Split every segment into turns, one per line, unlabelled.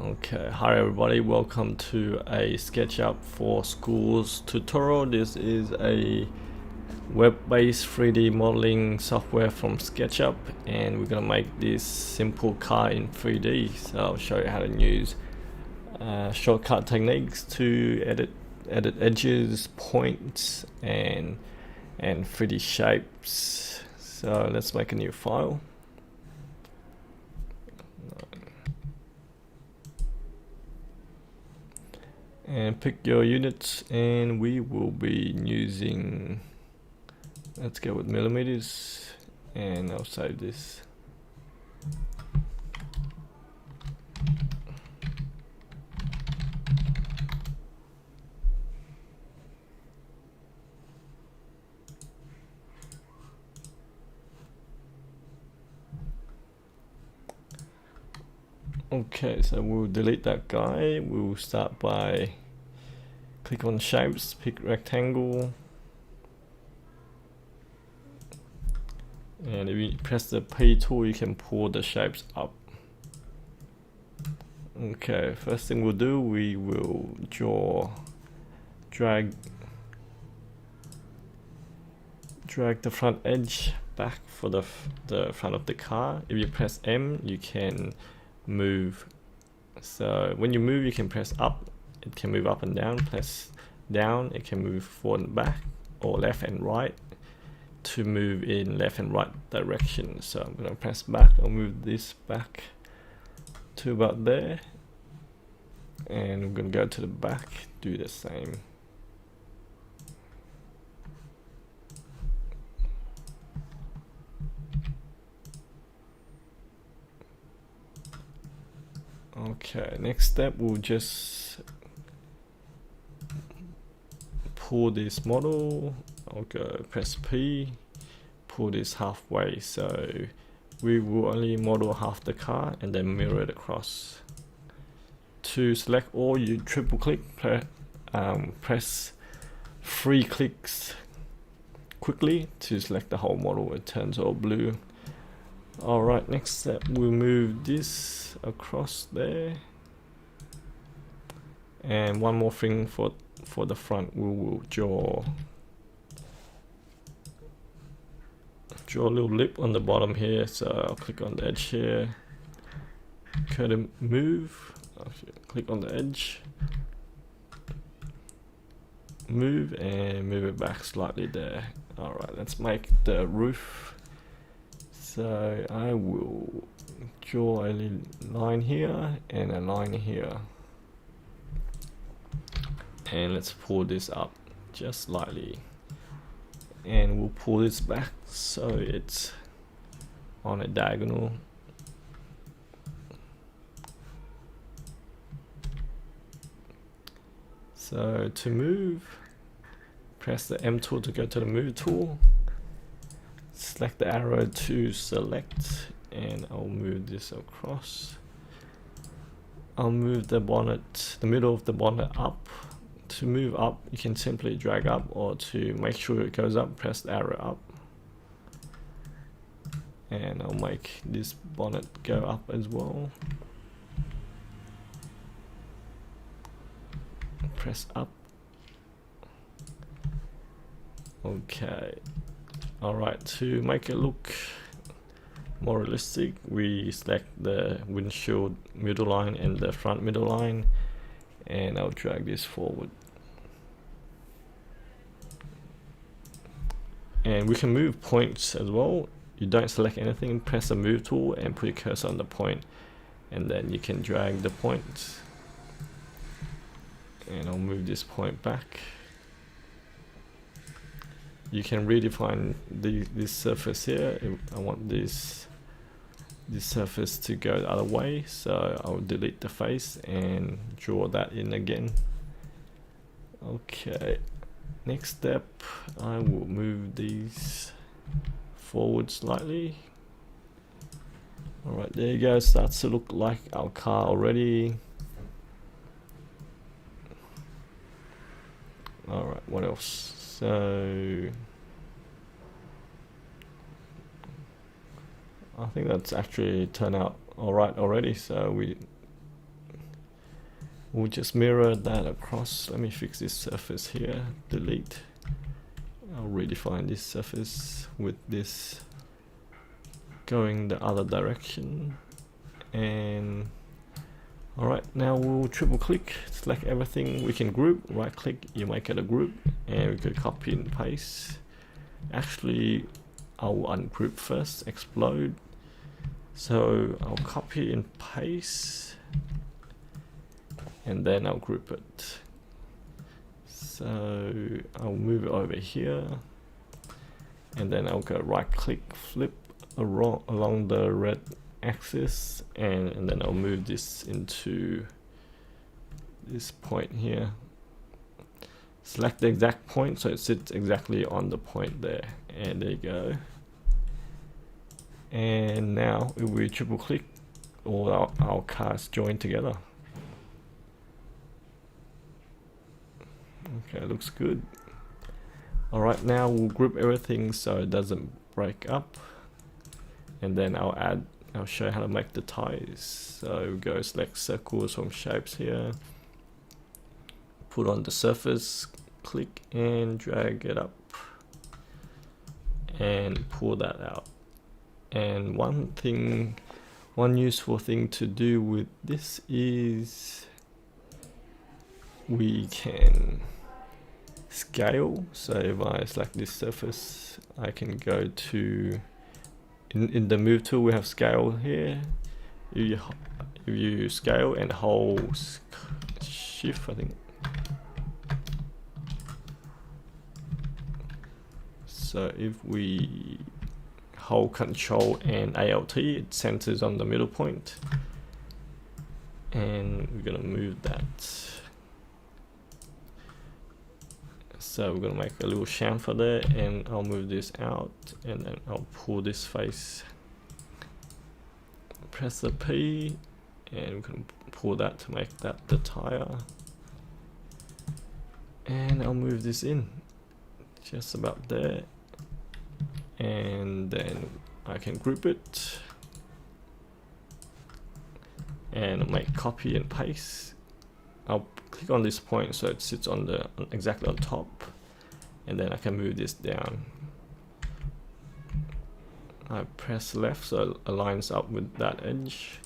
Okay, hi everybody, welcome to a Sketchup for Schools tutorial. This is a web-based 3D modeling software from Sketchup, and we're gonna make this simple car in 3D. So I'll show you how to use shortcut techniques to edit edges, points, and 3D shapes. So let's make a new file. And pick your units, and we will be using, let's go with millimeters, and I'll save this. Okay, so we'll delete that guy. We'll start by click on shapes, pick rectangle, and if you press the P tool you can pull the shapes up. Okay, first thing we'll do, we will drag the front edge back for the front of the car. If you press M you can move. So when you move you can press up, it can move up and down. Press down, it can move forward and back, or left and right to move in left and right direction. So I'm going to press back, I'll move this back to about there, and I'm going to go to the back, do the same. Okay, next step, we'll just pull this model. I'll go press P, pull this halfway, so we will only model half the car and then mirror it across. To select all, you triple click, press 3 clicks quickly to select the whole model. It turns all blue. Alright, next step, we'll move this across there. And one more thing for the front, we will draw a little lip on the bottom here. So I'll click on the edge here, curve move, click on the edge, move, and move it back slightly there. Alright, let's make the roof. So I will draw a line here and a line here, and let's pull this up just slightly, and we'll pull this back so it's on a diagonal. So to move, press the M tool to go to the move tool, select the arrow to select, and I'll move this across. I'll move the bonnet, the middle of the bonnet up. To move up you can simply drag up, or to make sure it goes up, press the arrow up, and I'll make this bonnet go up as well. Press up. Okay. Alright, to make it look more realistic, we select the windshield middle line and the front middle line, and I'll drag this forward. And we can move points as well. You don't select anything, press the move tool and put your cursor on the point, and then you can drag the point. And I'll move this point back. You can redefine this surface here. I want this surface to go the other way, so I'll delete the face and draw that in again. Okay, next step, I will move these forward slightly. Alright, there you go, starts to look like our car already. Alright, what else? So I think that's actually turned out alright already. So we'll just mirror that across. Let me fix this surface here, delete. I'll redefine this surface with this going the other direction. And alright, now we'll triple click, select everything. We can group, right click, you make it a group, and we could copy and paste. Actually, I'll ungroup first, explode. So I'll copy and paste, and then I'll group it. So I'll move it over here, and then I'll go right click, flip along the red axis, and then I'll move this into this point here. Select the exact point so it sits exactly on the point there, and there you go. And now if we triple click, all our cars join together. Okay, looks good. Alright, now we'll group everything so it doesn't break up, and then I'll show you how to make the tires. So go select circles from shapes here, put on the surface, click and drag it up and pull that out. And one useful thing to do with this is we can scale. So if I select this surface, I can go to in the move tool, we have scale here. If you scale and hold shift, I think. So if we hold Control and Alt, it centers on the middle point, and we're gonna move that. So we're gonna make a little chamfer there, and I'll move this out, and then I'll pull this face. Press the P, and we can pull that to make that the tire. And I'll move this in, just about there. And then I can group it and make copy and paste. I'll click on this point so it sits on the exactly on top, and then I can move this down. I press left so it aligns up with that edge,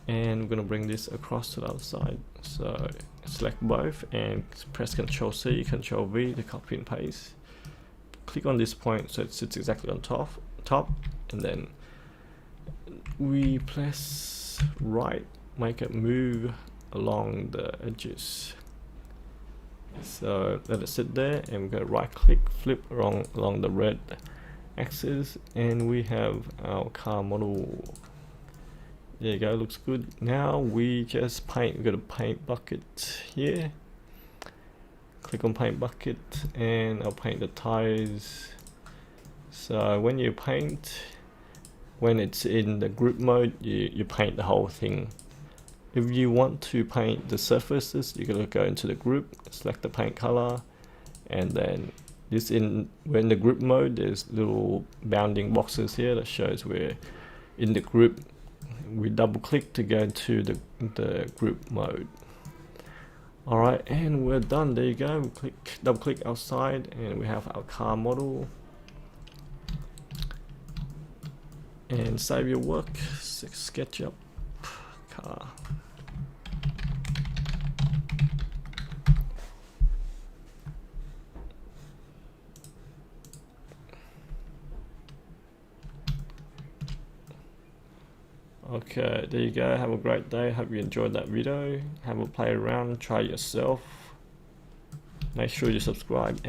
and I'm gonna bring this across to the other side. So select both and press Ctrl C, Ctrl V to copy and paste. Click on this point so it sits exactly on top, and then we press right, make it move along the edges. So let it sit there, and we go right click, flip along the red axis, and we have our car model. There you go, looks good. Now we just paint. We've got a paint bucket here. Click on paint bucket, and I'll paint the tires. So when you paint, when it's in the group mode, you paint the whole thing. If you want to paint the surfaces, you're gonna go into the group, select the paint color, and then when the group mode, there's little bounding boxes here that shows we're in the group. We double click to go into the group mode. Alright, and we're done. There you go. We double click outside, and we have our car model. And save your work. Sketchup car. Okay, there you go. Have a great day. Hope you enjoyed that video. Have a play around, try yourself. Make sure you subscribe.